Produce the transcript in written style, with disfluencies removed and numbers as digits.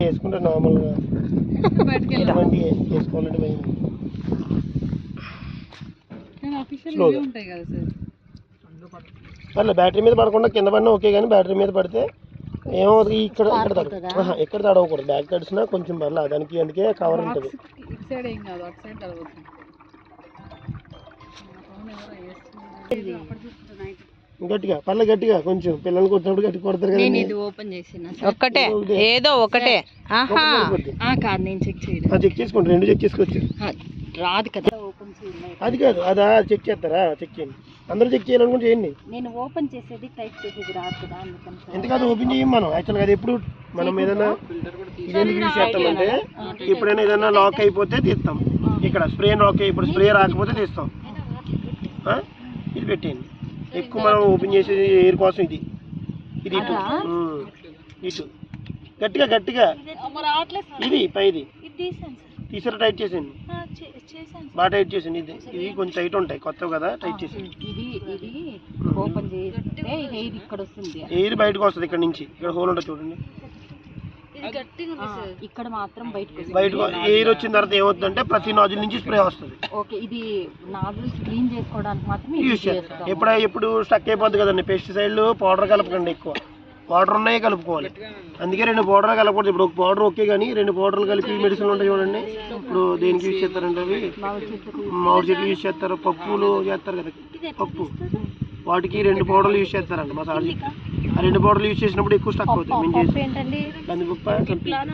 వేసుకుంటే నార్మల్గా ఎటువంటి వేసుకోవాలంటే భయం. అట్లా బ్యాటరీ మీద పడకుండా కింద పడినా ఓకే, కానీ బ్యాటరీ మీద పడితే ఏమవుతుంది, ఇక్కడ ఎక్కడ తడవకూడదు. బ్యాక్ తడిసినా కొంచెం పర్లా దానికి, అందుకే కవర్ ఉంటుంది. గట్టిగా పర్లే, గట్టిగా కొంచెం పిల్లలు కొట్టినప్పుడు గట్టి కొడతారు కదా. ఒక్కటే ఏదో ఒకటే చెక్ చేసుకోండి, రెండు చెక్ చేసుకోవచ్చు. రాదు కదా, అది కాదు, అదా చెక్ చేస్తారా? చెక్ చేయండి, అందరూ చెక్ చేయాలనుకుంటే చేయండి. నేను ఓపెన్ చేసేది టైప్ చేసేది రాదు కదా, ఎందుకంటే ఓపెన్ చేయం మనం. యాక్చువల్గా అది ఎప్పుడు మనం ఏదైనా ఇదేందుకు యూజ్ చేస్తామంటే, ఎప్పుడైనా ఏదైనా లాక్ అయిపోతే తీస్తాం. ఇక్కడ స్ప్రే లాక్ అయ్యి, ఇప్పుడు స్ప్రే రాకపోతే తీస్తాం. ఇది పెట్టేయండి. ఎక్కువ మనం ఓపెన్ చేసేది ఎయిర్ కోసం. ఇది ఇటు ఇటు గట్టిగా గట్టిగా ఇది పైది తీసారా? టైట్ చేసేయండి, బాగా టైట్ చేసింది. ఇది కొంచెం టైట్ ఉంటాయి, కొత్తవి కదా, టైట్ చేసింది. ఎయిర్ బయటకు వస్తుంది ఇక్కడ నుంచి. ఇక్కడ హోల్ ఉంటుంది చూడండి, ఇక్కడ మాత్రం బయటకు ఎయిర్ వచ్చిన తర్వాత ఏమవుతుందంటే ప్రతి నాజిల్ నుంచి స్ప్రే వస్తుంది. ఇది నాజిల్స్ క్లీన్ చేసుకోవడానికి మాత్రమే యూజ్ చేస్తాం. ఎప్పుడు స్టక్ అయిపోద్ది కదండి. పెస్టిసైడ్లు పౌడర్ కలపకండి, ఎక్కువ వాటర్ ఉన్నాయి కలుపుకోవాలి. అందుకే రెండు పౌడర్లు కలపకూడదు. ఇప్పుడు ఒక పౌడర్ ఓకే, కానీ రెండు పౌడర్లు కలిపి మెడిసిన్లు ఉంటాయి చూడండి. ఇప్పుడు దేనికి యూజ్ చేస్తారంటే అవి మామిడి చెట్లు యూజ్ చేస్తారు, పప్పులు చేస్తారు కదా, పప్పు, వాటికి రెండు పౌడర్లు యూజ్ చేస్తారండి మసాలా. ఆ రెండు పౌడర్లు యూజ్ చేసినప్పుడు ఎక్కువ స్టక్ అవుతాయి. మేము చేసి కందిపప్పు